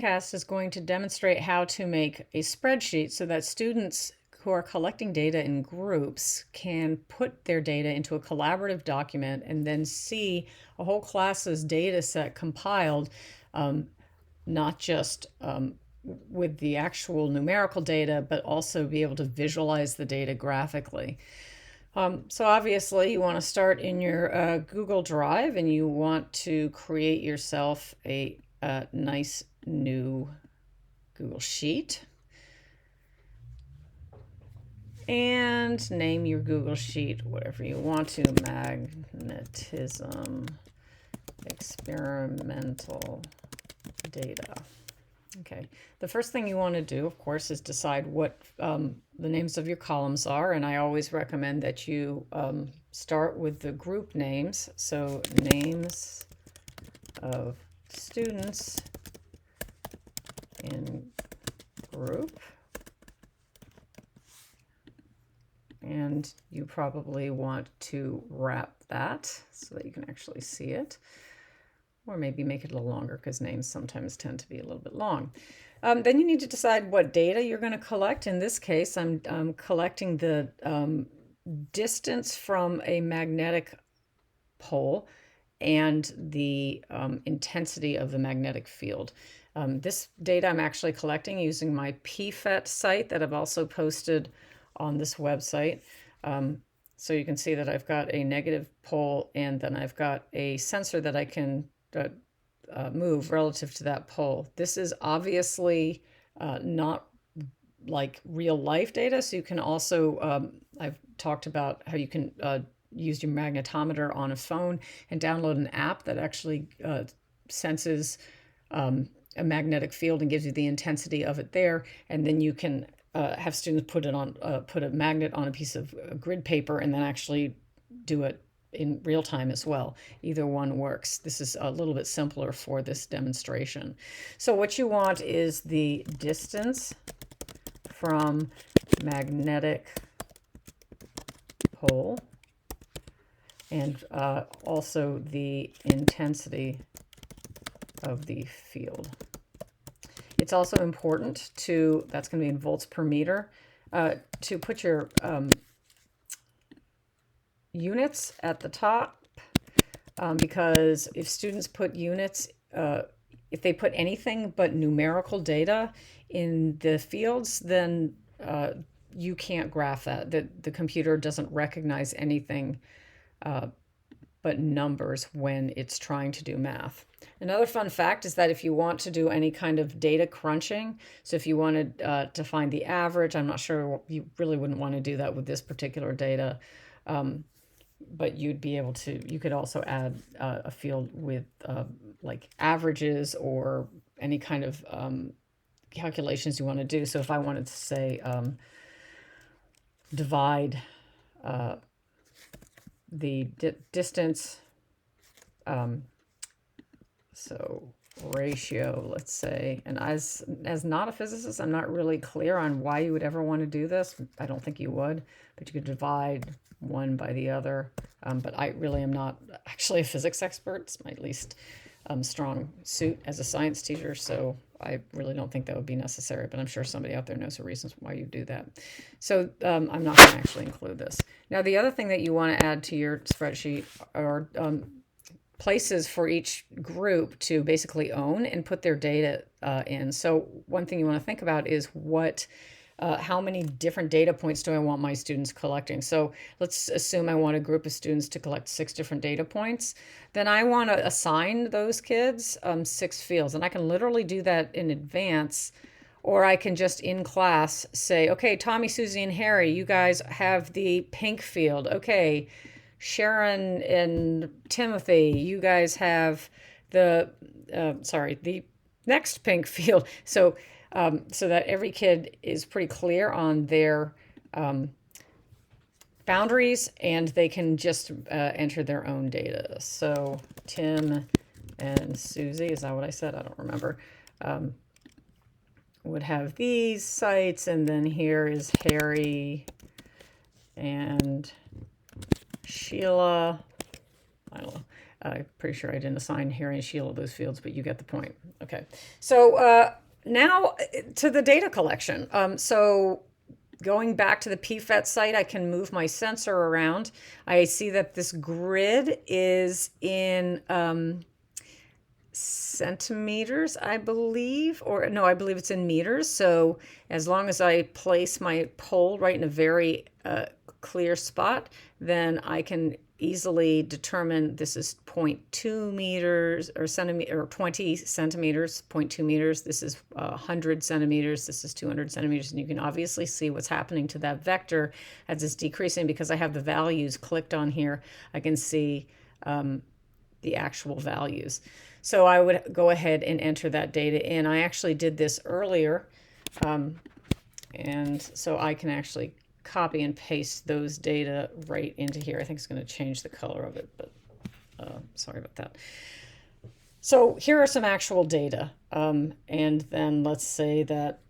Screencast is going to demonstrate how to make a spreadsheet so that students who are collecting data in groups can put their data into a collaborative document and then see a whole class's data set compiled, not just with the actual numerical data, but also be able to visualize the data graphically. So obviously you want to start in your Google Drive, and you want to create yourself a nice new Google Sheet. And name your Google Sheet whatever you want to, magnetism experimental data. Okay, the first thing you want to do, of course, is decide what the names of your columns are, and I always recommend that you start with the group names. So names of students in group, and you probably want to wrap that so that you can actually see it, or maybe make it a little longer because names sometimes tend to be a little bit long. Then you need to decide what data you're going to collect. In this case, I'm collecting the distance from a magnetic pole and the intensity of the magnetic field. This data I'm actually collecting using my PFET site that I've also posted on this website. So you can see that I've got a negative pole, and then I've got a sensor that I can move relative to that pole. This is obviously not like real life data, so you can also, I've talked about how you can use your magnetometer on a phone and download an app that actually senses a magnetic field and gives you the intensity of it there, and then you can have students put a magnet on a piece of grid paper and then actually do it in real time as well. Either one works. This is a little bit simpler for this demonstration. So what you want is the distance from magnetic pole, and also the intensity of the field. It's also important to, that's going to be in volts per meter, to put your units at the top, because if students put units, if they put anything but numerical data in the fields, then you can't graph that. The computer doesn't recognize anything but numbers when it's trying to do math. Another fun fact is that if you want to do any kind of data crunching, so if you wanted to find the average, I'm not sure, you really wouldn't want to do that with this particular data, but you'd be able to, you could also add a field with like averages or any kind of calculations you want to do. So if I wanted to say divide the distance, so ratio, let's say, and as not a physicist, I'm not really clear on why you would ever want to do this. I don't think you would, but you could divide one by the other. But I really am not actually a physics expert. It's my least strong suit as a science teacher, so I really don't think that would be necessary, but I'm sure somebody out there knows the reasons why you do that. So I'm not going to actually include this. Now, the other thing that you want to add to your spreadsheet are places for each group to basically own and put their data in. So one thing you want to think about is how many different data points do I want my students collecting? So let's assume I want a group of students to collect 6 different data points. Then I want to assign those kids 6 fields. And I can literally do that in advance, or I can just in class say, okay, Tommy, Susie, and Harry, you guys have the pink field. Okay, Sharon and Timothy, you guys have the next pink field. So that every kid is pretty clear on their boundaries, and they can just enter their own data. So Tim and Susie, is that what I said? I don't remember. Would have these sites, and then here is Harry and Sheila. I don't know. I'm pretty sure I didn't assign Harry and Sheila those fields, but you get the point. Okay, so now to the data collection. So going back to the PFET site, I can move my sensor around. I see that this grid is in centimeters, I believe, or no, I believe it's in meters. So as long as I place my pole right in a very clear spot, then I can easily determine this is 0.2 meters or centimeter or 20 centimeters, 0.2 meters. This is 100 centimeters. This is 200 centimeters. And you can obviously see what's happening to that vector as it's decreasing because I have the values clicked on here. I can see the actual values. So I would go ahead and enter that data in. I actually did this earlier. And so I can actually copy and paste those data right into here. I think it's going to change the color of it, but sorry about that. So here are some actual data. And then let's say that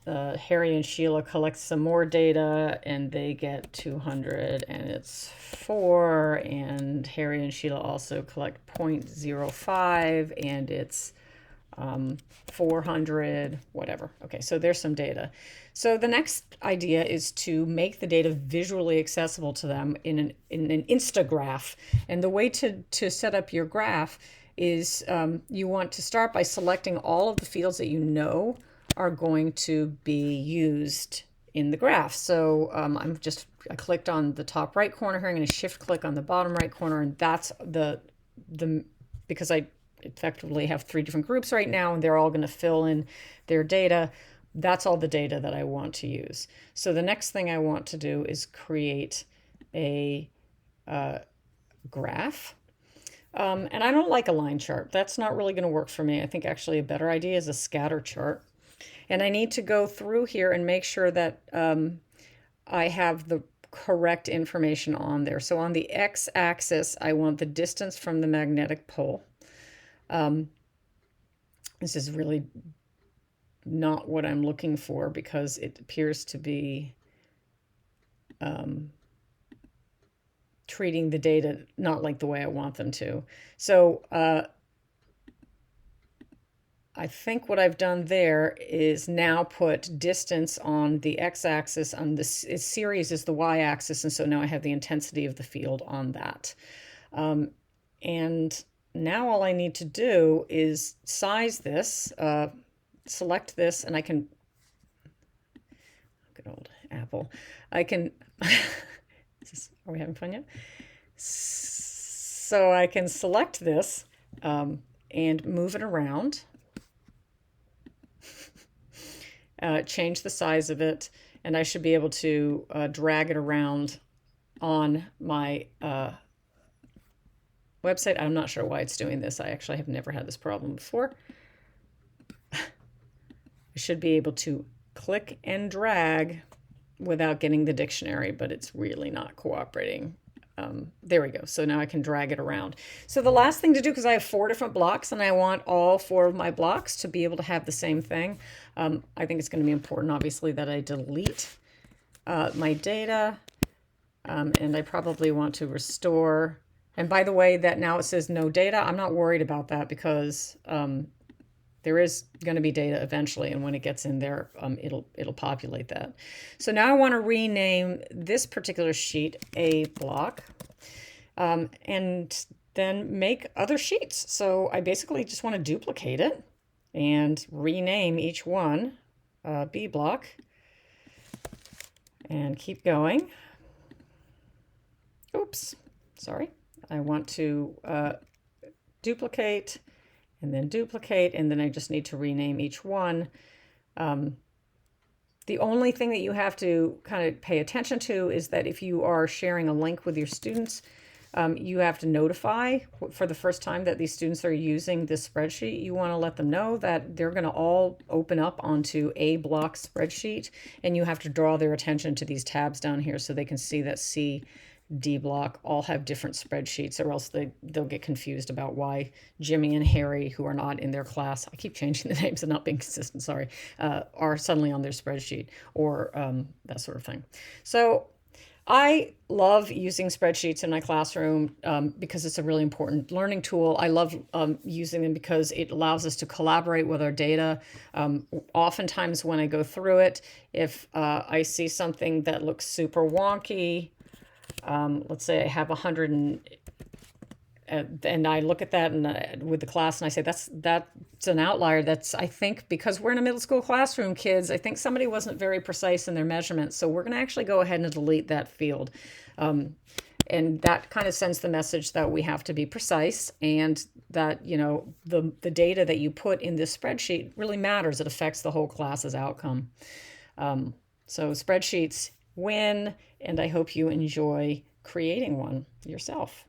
Harry and Sheila collect some more data and they get 200 and it's 4, and Harry and Sheila also collect 0.05 and it's 400, whatever. Okay, so there's some data. So the next idea is to make the data visually accessible to them in an Instagraph. And the way to set up your graph is you want to start by selecting all of the fields that you know are going to be used in the graph. So I clicked on the top right corner here. I'm going to shift click on the bottom right corner, and that's because I effectively have 3 different groups right now, and they're all going to fill in their data. That's all the data that I want to use. So the next thing I want to do is create a graph. And I don't like a line chart. That's not really going to work for me. I think actually a better idea is a scatter chart. And I need to go through here and make sure that I have the correct information on there. So on the x-axis, I want the distance from the magnetic pole. This is really not what I'm looking for because it appears to be treating the data not like the way I want them to. So I think what I've done there is now put distance on the x-axis, on the series is the y-axis, and so now I have the intensity of the field on that. And now all I need to do is size this, select this, and I can, good old Apple, I can, are we having fun yet? So I can select this and move it around. Change the size of it, and I should be able to drag it around on my website. I'm not sure why it's doing this. I actually have never had this problem before. I should be able to click and drag without getting the dictionary, but it's really not cooperating. There we go. So now I can drag it around. So the last thing to do, because I have 4 different blocks and I want all 4 of my blocks to be able to have the same thing, I think it's going to be important, obviously, that I delete my data, and I probably want to restore. And by the way, that now it says no data. I'm not worried about that because there is going to be data eventually, and when it gets in there, it'll populate that. So now I want to rename this particular sheet a block, and then make other sheets. So I basically just want to duplicate it and rename each one B block, and keep going. Oops, sorry. I want to duplicate, and then I just need to rename each one. The only thing that you have to kind of pay attention to is that if you are sharing a link with your students, you have to notify for the first time that these students are using this spreadsheet. You want to let them know that they're going to all open up onto a block spreadsheet, and you have to draw their attention to these tabs down here so they can see that C, D block all have different spreadsheets, or else they'll get confused about why Jimmy and Harry, who are not in their class, I keep changing the names and not being consistent, sorry, are suddenly on their spreadsheet, or that sort of thing. So I love using spreadsheets in my classroom because it's a really important learning tool. I love using them because it allows us to collaborate with our data. Oftentimes when I go through it, if I see something that looks super wonky, let's say I have 100 and I look at that and with the class and I say that's an outlier. That's, I think, because we're in a middle school classroom, kids, I think somebody wasn't very precise in their measurements, so we're going to actually go ahead and delete that field. And that kind of sends the message that we have to be precise, and that, you know, the data that you put in this spreadsheet really matters. It affects the whole class's outcome. So spreadsheets win, and I hope you enjoy creating one yourself.